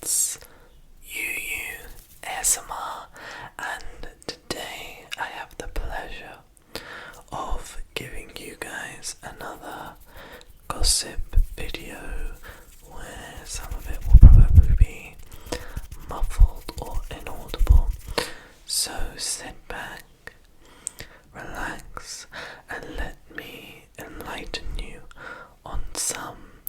It's ASMR, and today I have the pleasure of giving you guys another gossip video where some of it will probably be muffled or inaudible. So sit back, relax, and let me enlighten you on some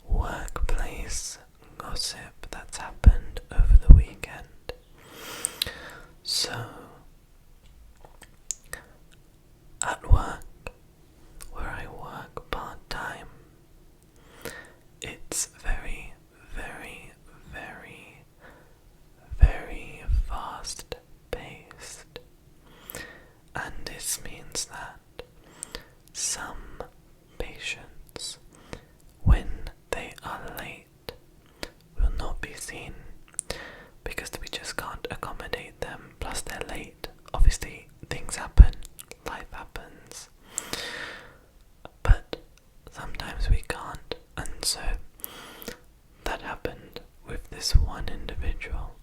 workplace gossip that's happened over the weekend. So, at work, where I work part-time, it's very, very, very, very fast-paced, and this means that some patients, when they are late, will not be seen because we just can't accommodate them. Plus they're late. Obviously things happen, life happens, but sometimes we can't, and so that happened with this one individual,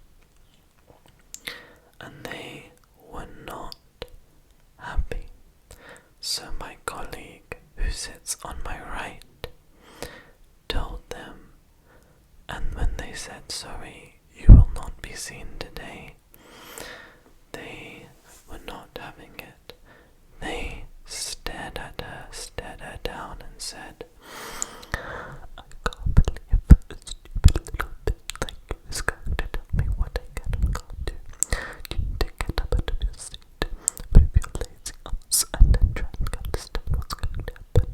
and they were not happy. So my colleague, who sits on my right, told them, and when they said sorry, you will not be seen today, they were not having it. They stared her down and said, I can't believe a stupid little bit like you is going to tell me what I can and can't do. You need to get up out of your seat, move your lazy arms, and then try and understand what's going to happen.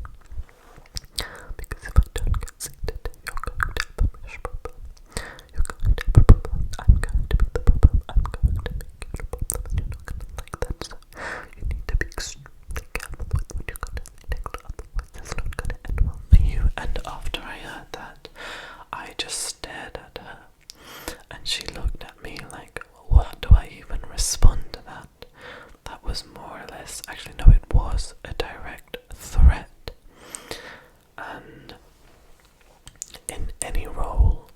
Because if I don't get seen today, you're going to have a wish problem. You're going to have a problem. I'm going to be the problem. I'm going to make you the problem, and you're not going to like that. So you need to be extremely careful with what you're going to say, otherwise it's not going to end well for you. And after I heard that, I just stared at her, and she looked at me like, what do I even respond to that? That was more or less, actually no, it was a direct threat. And in any role,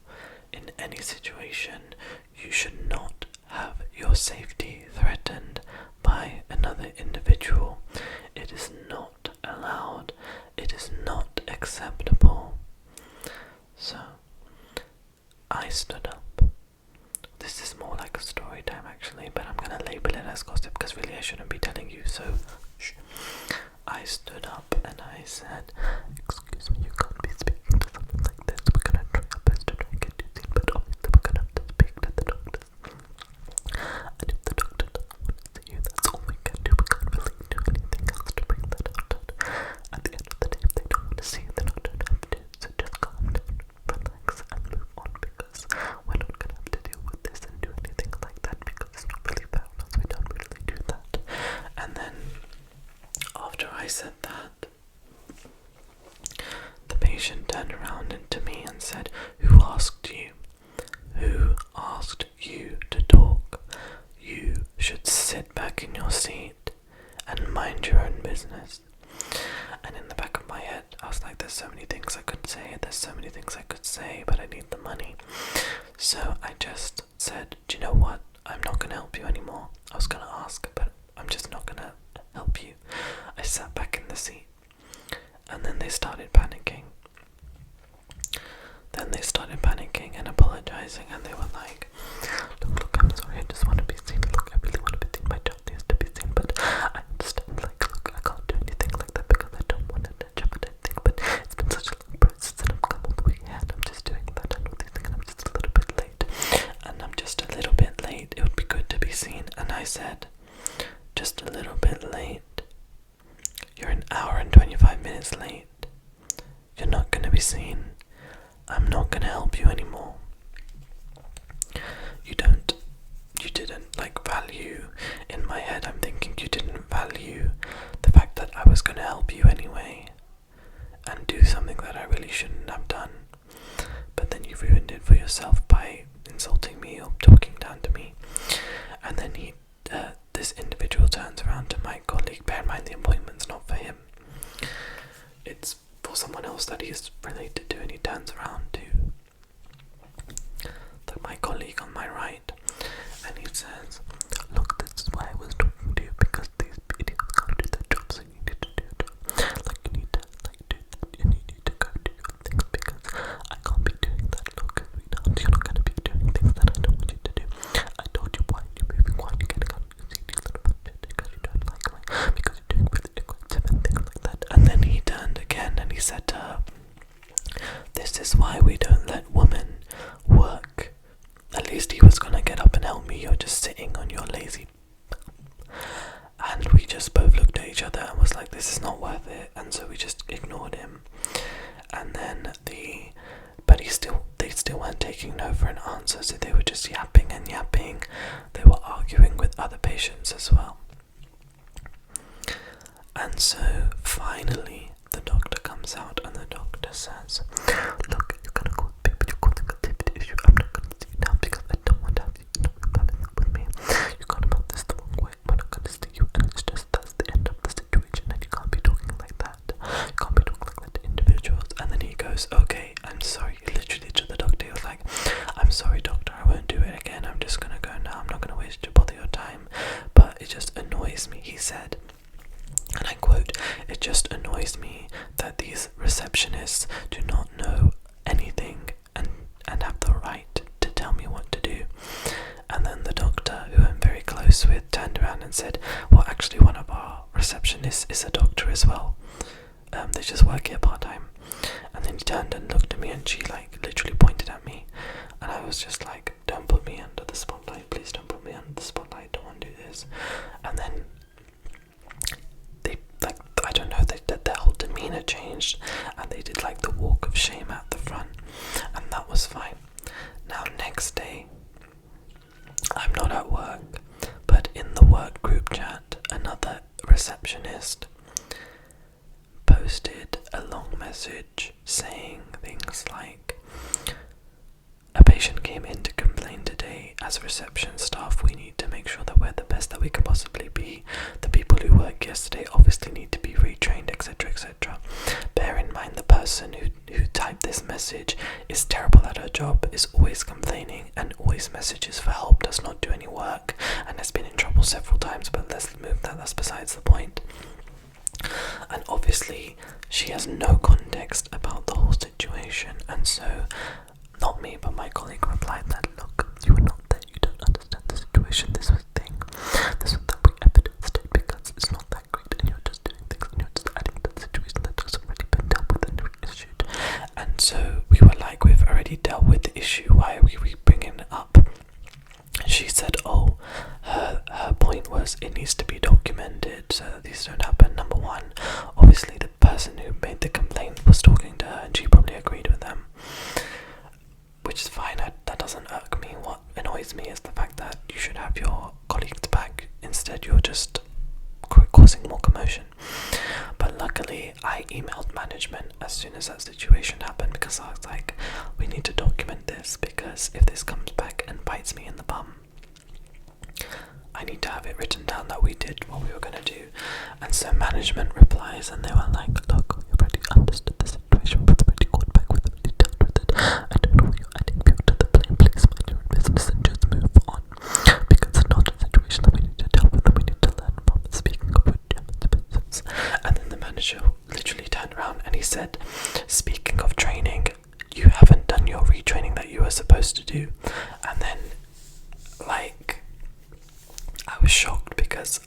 in any situation, you should not have your safety threatened by another individual. It is not allowed. It is not acceptable. So, I stood up. This is more like a story time actually, but I'm gonna label it as gossip because really I shouldn't be telling you, so shh. I stood up and I said, excuse me, you can't be speaking to someone like this. We're gonna try our best to try and get you seen, but obviously we're gonna have to speak to the doctors. And if the doctor doesn't want to see you, that's all we can do. We can't really do anything else to bring that out. At the end of the day, if they don't want to see you, then I don't have to. So just calm down, relax, and move on, because we're not gonna have to deal with this and do anything like that, because it's not really fair on us. We don't really do that. And then after I said that, the patient turned around to me and said, who asked you? Who asked you to talk? You should sit back in your seat and mind your own business. And in the back of my head, I was like, there's so many things I could say, but I need the money. So I just said, do you know what? I'm not going to help you anymore. I was going to ask, but I'm just not going to help you. I sat back in the seat, and then they started panicking. And apologizing, and they were like, look, I'm sorry, I just want to be seen. Look, I really want to be seen. My job needs to be seen, but I understand, like, look, I can't do anything like that because I don't want to jeopardize things, but it's been such a long process, and I've come all the way here, and I'm just doing that and all these things, and I'm just a little bit late. It would be good to be seen. And I said, just a little bit late? You're an hour and 25 minutes late. You're not going to be seen. I'm not going to help you anymore. You didn't like value, in my head I'm thinking you didn't value the fact that I was going to help you anyway and do something that I really shouldn't have done. But then you ruined it for yourself by insulting me or talking down to me. And then this individual turns around to my colleague. Bear in mind the appointment's not for him. It's for someone else that he's related to, and he turns around to says, look, this is why I was talking to you, because these idiots can't do their job, so you need to do your job. Like, you need to, like, do that, you need to go do your things, because I can't be doing that. Look, sweetheart, you're not gonna be doing things that I don't want you to do. I told you why you're moving, why you're getting out of your seat, you little bastard, because you don't like me, because you're doing really aggressive and things like that. And then he turned again and he said to her, this is why we don't let women work. At least he was gonna get up and help me. You're just sitting on your lazy bum. And we just both looked at each other and was like, this is not worth it. And so we just ignored him. And then they still weren't taking no for an answer, so they were just yapping and yapping. They were arguing with other patients as well. And so finally the doctor comes out and the doctor says, look, you're gonna call me, but you're causing a safety issue. I'm not gonna see you now because I don't want to have you having that with me. You got about this the wrong way. I'm not gonna see you, and it's just that's the end of the situation, and you can't be talking like that. You can't be talking like that to individuals. And then he goes, okay, I'm sorry. He literally to the doctor, he was like, I'm sorry doctor, I won't do it again. I'm just gonna go now. I'm not gonna bother your time. But it just annoys me, he said. And I quote, it just annoys me that these receptionists do not know anything and have the right to tell me what to do. And then the doctor, who I'm very close with, turned around and said, well, actually one of our receptionists is a doctor as well. They just work here part-time. And then he turned and looked at me and she like literally pointed at me. And I was just like, don't put me under the spotlight. Please don't put me under the spotlight. I don't want to do this. And then I don't know, their whole demeanour changed and they did like the walk of shame at the front, and that was fine. Now next day, I'm not at work, but in the work group chat, another receptionist posted a long message saying things like, a patient came in to complain today. As reception staff, we need to make sure that we're the best that we can possibly be. The people who worked yesterday obviously need to be retrained, etc, etc. Bear in mind the person who typed this message is terrible at her job, is always complaining and always messages for help, does not do any work, and has been in trouble several times, but let's move that, that's besides the point. And obviously she has no context about the whole situation, and so not me, but my colleague replied that, look, you were not there, you don't understand the situation, this was the thing, this was that we evidenced it because it's not that great and you're just doing things and you're just adding to the situation that has already been dealt with and issued. And so we were like, we've already dealt with the issue, why are we bringing it up? And she said, oh, her point was it needs to be documented so that these don't happen. Number one, obviously the person who made the complaint was talking to her and she probably agreed with them, which is fine. That doesn't irk me. What annoys me is the fact that you should have your colleagues back. Instead, you're just causing more commotion. But luckily, I emailed management as soon as that situation happened because I was like, we need to document this because if this comes back and bites me in the bum, I need to have it written down that we did what we were going to do. And so management replies and they were like, look, we already understood the situation, we've already gone back, we've already dealt with it. I don't know why you're adding fuel to the flame. Please mind your own business and just move on, because it's not a situation that we need to deal with and we need to learn from. Speaking of which, business. And then the manager literally turned around and he said, speaking of training, you haven't done your retraining that you were supposed to do. And then like I was shocked because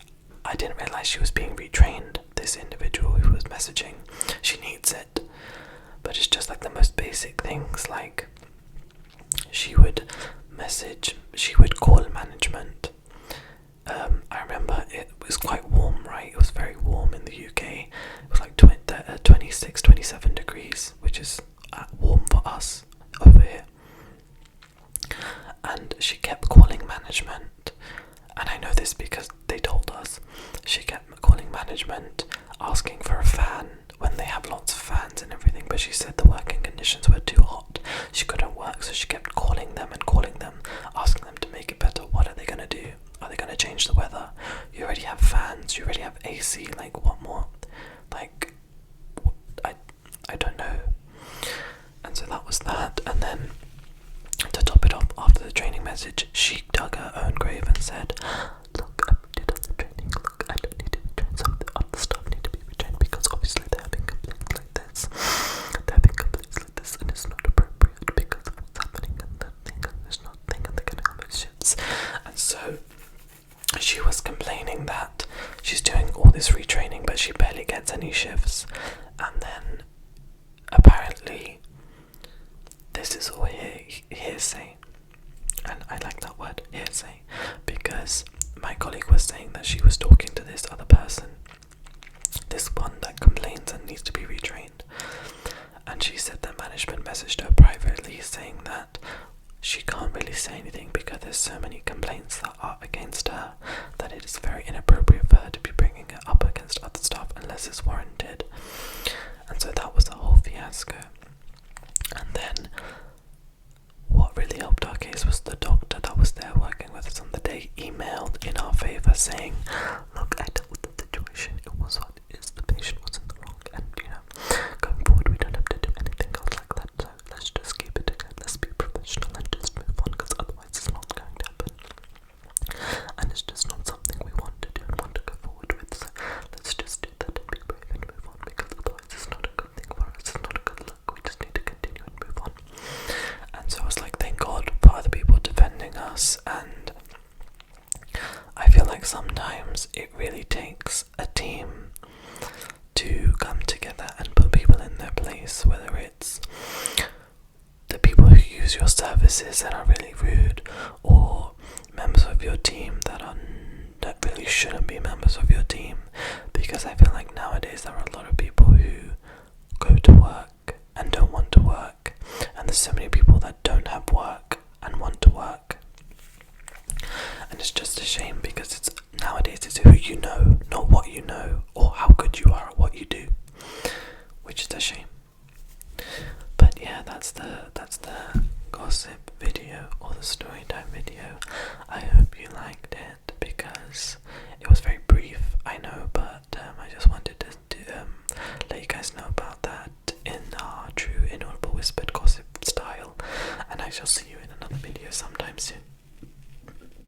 I didn't realise she was being retrained, this individual who was messaging. She needs it. But it's just like the most basic things, like she would call management. I remember it was quite warm, right? It was very warm in the UK. It was like 26, 27 degrees, which is warm for us over here. And she kept calling management, and I know this because they told us. She kept calling management, asking for a fan when they have lots of fans and everything, but she said the working conditions were too hot. She couldn't work, so she kept calling them, asking them to make it better. What are they going to do? Are they going to change the weather? You already have fans, you already have AC, like what more? Like, I don't know. And so that was that, and then to top it off, after the training message, she dug her own grave and but she barely gets any shifts. And then apparently this is all hearsay, and I like that word, hearsay, because my colleague was saying that she was talking to this other person, this one that complains and needs to be retrained, and she said that management messaged her privately saying that she can't really say anything because there's so many complaints that are against her that it is very inappropriate for her to be bringing it up against other staff unless it's warranted. And so that was the whole fiasco. And then what really helped our case was the doctor that was there working with us on the day emailed in our favour saying, look, I dealt with the situation, it was what it is, the patient was in the wrong, and going forward we don't have to do anything else like that, so let's just keep it together, let's be professional and just move on, because otherwise it's not going to happen, and it's just not something we want to do and want to go forward with, so let's just do that and be brave and move on, because otherwise it's not a good thing for us, it's not a good look, we just need to continue and move on. And so I was like, thank God for other people defending us. And I feel like sometimes it really takes a team to come together and put people in their place, whether it's the people who use your services and are really rude, or members of your team that really shouldn't be members of your team, because I feel like nowadays there are a lot of people who go to work and don't want to work, and there's so many people that don't have work and want to work, and it's just a shame because nowadays it's who you know, not what you know,